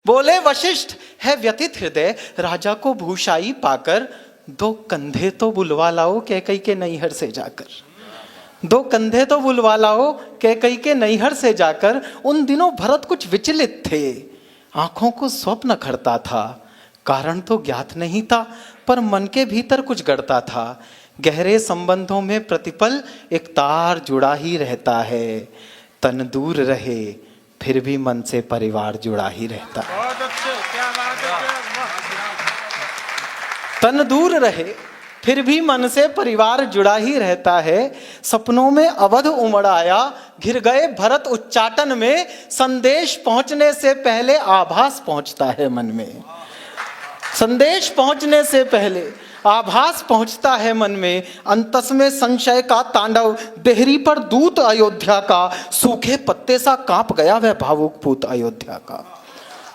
बोले वशिष्ठ है व्यथित हृदय, राजा को भूषाई पाकर, दो कंधे तो बुलवा लाओ कैकई के नैहर से जाकर। दो कंधे तो बुलवा लाओ कैकई के नैहर से जाकर। उन दिनों भरत कुछ विचलित थे, आंखों को स्वप्न खड़ता था। कारण तो ज्ञात नहीं था, पर मन के भीतर कुछ गड़ता था। गहरे संबंधों में प्रतिपल एक तार जुड़ा ही रहता है। तन दूर रहे फिर भी मन से परिवार जुड़ा ही रहता है। बहुत अच्छे, क्या बात है। तन दूर रहे फिर भी मन से परिवार जुड़ा ही रहता है। सपनों में अवध उमड़ आया, घिर गए भरत उच्चाटन में। संदेश पहुंचने से पहले आभास पहुंचता है मन में। संदेश पहुंचने से पहले आभास पहुंचता है मन में। अंतस में संशय का तांडव, देहरी पर दूत अयोध्या का। सूखे पत्ते सा कांप गया वह भावुक पूत अयोध्या का।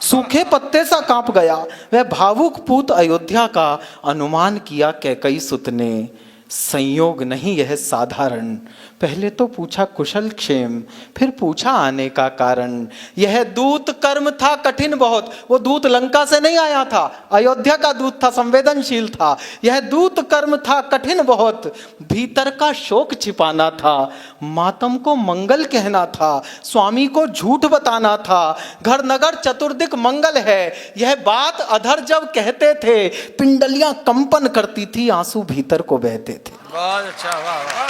सूखे पत्ते सा कांप गया वह भावुक पूत अयोध्या का। अनुमान किया कैकई सुत ने, संयोग नहीं यह साधारण। पहले तो पूछा कुशल क्षेम, फिर पूछा आने का कारण। यह दूत कर्म था कठिन बहुत। वो दूत लंका से नहीं आया था, अयोध्या का दूत था, संवेदनशील था। यह दूत कर्म था कठिन बहुत। भीतर का शोक छिपाना था, मातम को मंगल कहना था, स्वामी को झूठ बताना था। घर नगर चतुर्दिक मंगल है, यह बात अधर जब कहते थे। पिंडलियां कंपन करती थी, आंसू भीतर को बहते थे। बहुत अच्छा, वाह वाह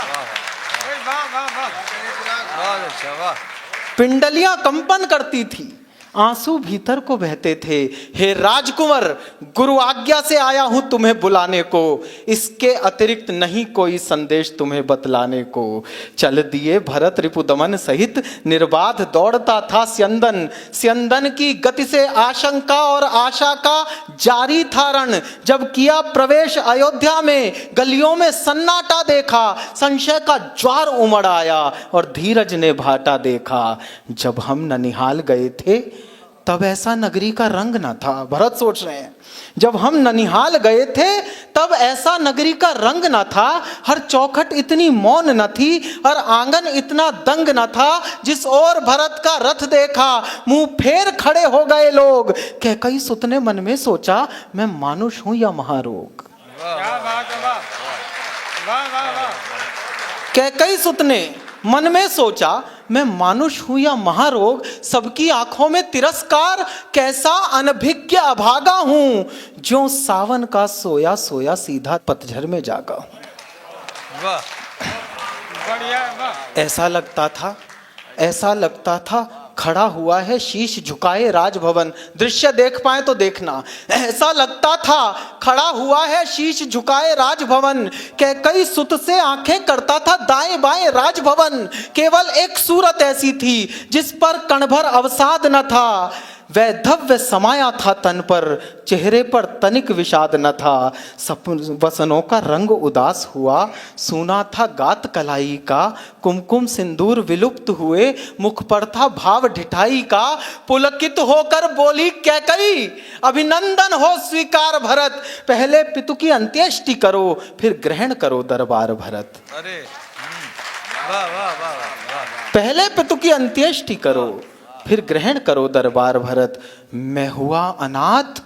वाह वाह वाह, बहुत अच्छा, वाह। पिंडलियां कंपन करती थी, आंसू भीतर को बहते थे। हे राजकुंवर, गुरु आज्ञा से आया हूं तुम्हें बुलाने को। इसके अतिरिक्त नहीं कोई संदेश तुम्हें बतलाने को। चल दिए भरत रिपुदमन सहित, निर्बाध दौड़ता था स्यंदन। स्यंदन की गति से आशंका और आशा का जारी था रण। जब किया प्रवेश अयोध्या में, गलियों में सन्नाटा देखा। संशय का ज्वार उमड़ आया और धीरज ने भाटा देखा। जब हम ननिहाल गए थे तब ऐसा नगरी का रंग न था। भरत सोच रहे हैं, जब हम ननिहाल गए थे तब ऐसा नगरी का रंग न था। हर चौखट इतनी मौन न थी और आंगन इतना दंग न था। जिस ओर भरत का रथ देखा, मुंह फेर खड़े हो गए लोग। कैकई सुत ने मन में सोचा, मैं मानुष हूं या महारोग। क्या बात है, वाह वाह वाह वाह। कैकई सुत ने मन में सोचा, मैं मानुष हूं या महारोग। सबकी आंखों में तिरस्कार, कैसा अनभिज्ञ अभागा हूं। जो सावन का सोया सोया सीधा पतझड़ में जागा हूं। वाह, बढ़िया, वाह। ऐसा लगता था खड़ा हुआ है शीश झुकाए राजभवन। दृश्य देख पाए तो देखना। ऐसा लगता था खड़ा हुआ है शीश झुकाए राजभवन। कैकई सुत से आंखें करता था दाएं बाएं राजभवन। केवल एक सूरत ऐसी थी जिस पर कणभर अवसाद न था। वैधव्य समाया था तन पर, चेहरे पर तनिक विषाद न था। वसनों का रंग उदास हुआ, सुना था गात कलाई का। कुमकुम सिंदूर विलुप्त हुए, मुख पर था भाव ढिठाई का। पुलकित होकर बोली कैकई, अभिनंदन हो स्वीकार भरत। पहले पितु की अंत्येष्टि करो, फिर ग्रहण करो दरबार भरत। अरे वाह वाह वाह वाह। पहले पितु की अंत्येष्टि करो, फिर ग्रहण करो दरबार भरत। मैं हुआ अनाथ,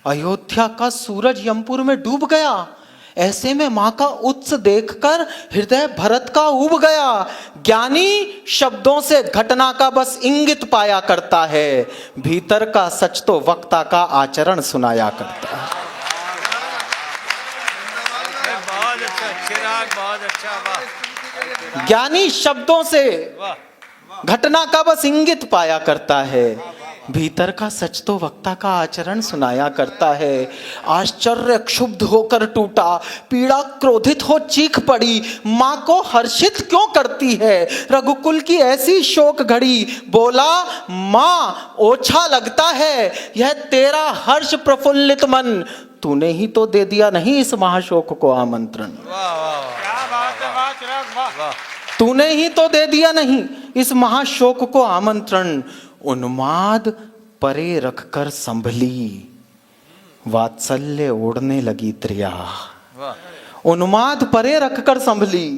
अयोध्या का सूरज यमपुर में डूब गया। ऐसे में मां का उत्स देखकर हृदय भरत का उब गया। ज्ञानी शब्दों से घटना का बस इंगित पाया करता है, भीतर का सच तो वक्ता का आचरण सुनाया करता है। बहुत अच्छा चिराग, बहुत अच्छा, वाह। ज्ञानी शब्दों से वाह, घटना का बस इंगित पाया करता है, भीतर का सच तो वक्ता का आचरण सुनाया करता है। आश्चर्य क्षुब्ध होकर टूटा, पीड़ा क्रोधित हो चीख पड़ी। माँ को हर्षित क्यों करती है रघुकुल की ऐसी शोक घड़ी। बोला, माँ ओछा लगता है यह तेरा हर्ष प्रफुल्लित मन। तूने ही तो दे दिया नहीं इस महाशोक को आमंत्रण। वाह वाह, क्या बात है, वाह चिराग, वाह। तूने ही तो दे दिया नहीं इस महाशोक को आमंत्रण। उन्माद परे रखकर संभली, वात्सल्य ओढ़ने लगी त्रिया। वाह। उन्माद परे रखकर संभली,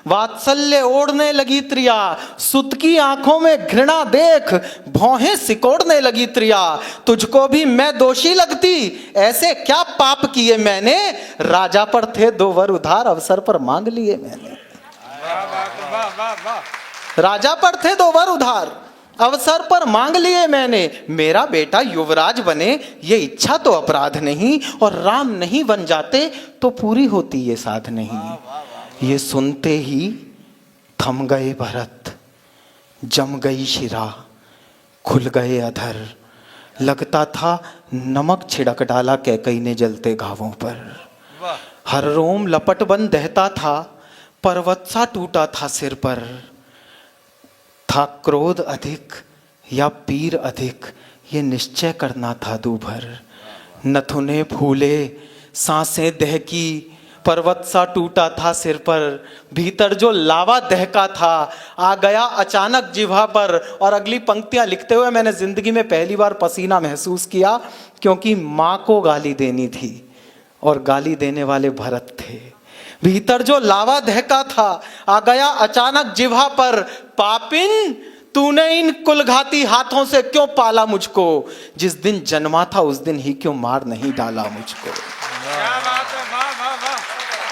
वात्सल्य ओढ़ने लगी त्रिया, सुत की आंखों में घृणा देख भौहें सिकोड़ने लगी त्रिया। तुझको भी मैं दोषी लगती, ऐसे क्या पाप किए मैंने, राजा पर थे 2 वर उधार, अवसर पर मांग लिए मैंने। वाह वाह वाह वाह वाह। राजा पर थे 2 वर उधार, अवसर पर मांग लिए मैंने, मेरा बेटा युवराज बने ये इच्छा तो अपराध नहीं, और राम नहीं बन जाते तो पूरी होती ये साध नहीं। ये सुनते ही थम गए भरत, जम गई शिरा, खुल गए अधर, लगता था नमक छिड़क डाला कैकई ने जलते घावों पर। हर रोम लपट बन दहता था, पर्वत सा टूटा था सिर पर। था क्रोध अधिक या पीर अधिक, ये निश्चय करना था दूभर। नथुने फूले, सांसें दहकी, पर्वत सा टूटा था सिर पर। भीतर जो लावा दहका था आ गया अचानक जिह्वा पर। और अगली पंक्तियां लिखते हुए मैंने जिंदगी में पहली बार पसीना महसूस किया, क्योंकि माँ को गाली देनी थी और गाली देने वाले भरत थे। भीतर जो लावा दहका था आ गया अचानक जिह्वा पर। पापिन, तूने इन कुलघाती हाथों से क्यों पाला मुझको, जिस दिन जन्मा था उस दिन ही क्यों मार नहीं डाला मुझको। क्या बात है, वाह वाह वाह,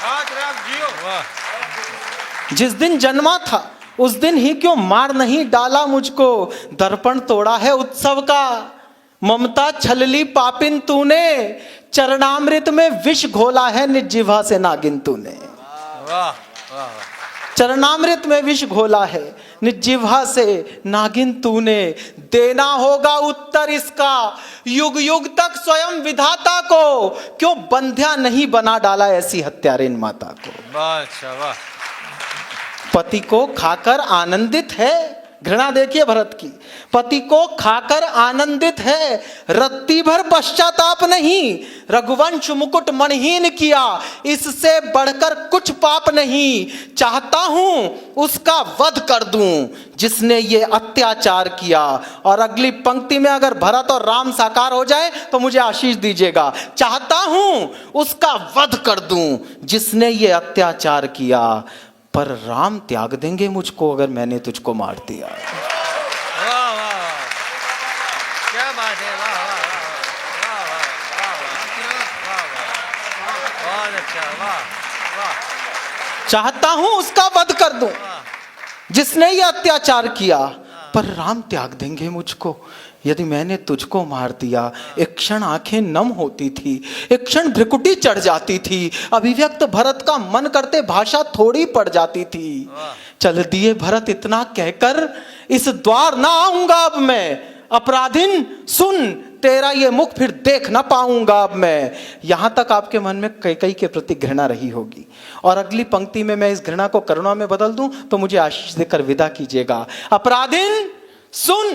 आज राम जियो वाह। जिस दिन जन्मा था उस दिन ही क्यों मार नहीं डाला मुझको। दर्पण तोड़ा है उत्सव का, ममता छलली पापिन तूने, चरणामृत में विष घोला है निज जिह्वा से नागिन तूने। वाह वाह। चरणामृत में विष घोला है निज जिह्वा से नागिन तूने। देना होगा उत्तर इसका युग युग तक स्वयं विधाता को, क्यों बंध्या नहीं बना डाला ऐसी हत्यारिन माता को। वाह अच्छा वाह। पति को खाकर आनंदित है, घृणा देखिए भरत की, पति को खाकर आनंदित है, रत्ती भर पश्चाताप नहीं, रघुवंश मुकुट मणहीन किया, इससे बढ़कर कुछ पाप नहीं। चाहता हूं उसका वध कर दूं जिसने ये अत्याचार किया। और अगली पंक्ति में अगर भरत और राम साकार हो जाए तो मुझे आशीष दीजिएगा। चाहता हूं उसका वध कर दूं जिसने ये अत्याचार किया, पर राम त्याग देंगे मुझको अगर मैंने तुझको मार दिया। वाह वाह, क्या बात है, वाह वाह वाह वाह वाह वाह, बहुत अच्छा, वाह वाह। चाहता हूं उसका वध कर दूं जिसने ये अत्याचार किया, पर राम त्याग देंगे मुझको यदि मैंने तुझको मार दिया। एक क्षण आंखें नम होती थी, एक क्षण भ्रिकुटी चढ़ जाती थी, अभिव्यक्त भरत का मन करते भाषा थोड़ी पड़ जाती थी। चल दिए भरत इतना कहकर, इस द्वार ना आऊंगा अब मैं, अपराधिन सुन तेरा ये मुख फिर देख ना पाऊंगा अब मैं। यहां तक आपके मन में कैकेयी के प्रति घृणा रही होगी, और अगली पंक्ति में मैं इस घृणा को करुणा में बदल दूं तो मुझे आशीष देकर विदा कीजिएगा। अपराधिन सुन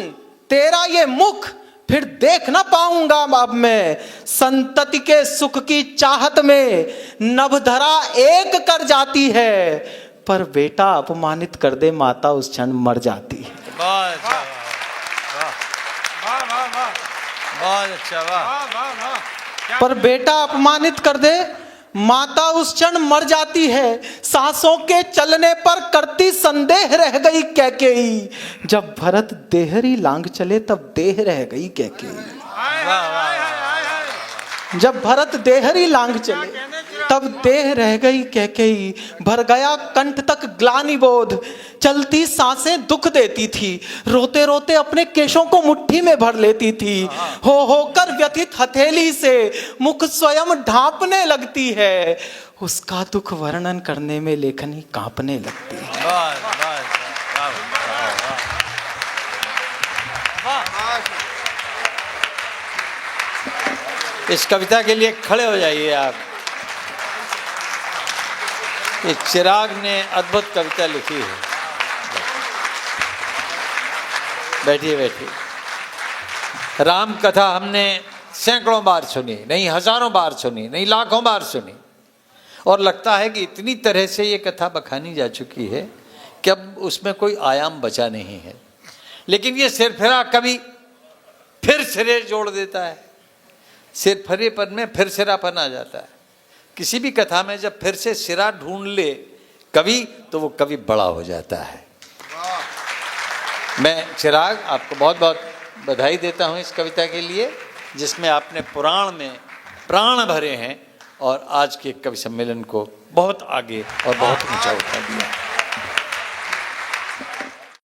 तेरा ये मुख फिर देख ना पाऊंगा अब मैं, संतति के सुख की चाहत में नभधरा एक कर जाती है, पर बेटा अपमानित कर दे माता उस क्षण मर जाती है। बहुत अच्छा, वाह वाह वाह, बहुत अच्छा, वाह। पर बेटा अपमानित कर दे माता उस क्षण मर जाती है। सांसों के चलने पर करती संदेह रह गई कैकेयी, जब भरत देहरी लांग चले तब देह रह गई कैकेयी। जब भरत देहरी लांग चले तब देह रह गई कैकेयी। भर गया कंठ तक ग्लानि बोध, चलती सांसें दुख देती थी, रोते रोते अपने केशों को मुट्ठी में भर लेती थी। होकर व्यथित हथेली से मुख स्वयं ढांपने लगती है, उसका दुख वर्णन करने में लेखनी कांपने लगती है। इस कविता के लिए खड़े हो जाइए आप। ये चिराग ने अद्भुत कविता लिखी है। बैठिए बैठिए। राम कथा हमने सैकड़ों बार सुनी, नहीं हजारों बार सुनी, नहीं लाखों बार सुनी, और लगता है कि इतनी तरह से ये कथा बखानी जा चुकी है कि अब उसमें कोई आयाम बचा नहीं है। लेकिन ये सिरफिरा कभी फिर सिरे जोड़ देता है, सिरफरेपन में फिर सिरापन आ जाता है। किसी भी कथा में जब फिर से सिरा ढूंढ ले कवि, तो वो कवि बड़ा हो जाता है। मैं चिराग आपको बहुत बहुत बधाई देता हूँ इस कविता के लिए, जिसमें आपने पुराण में प्राण भरे हैं और आज के कवि सम्मेलन को बहुत आगे और बहुत ऊंचा उठा दिया।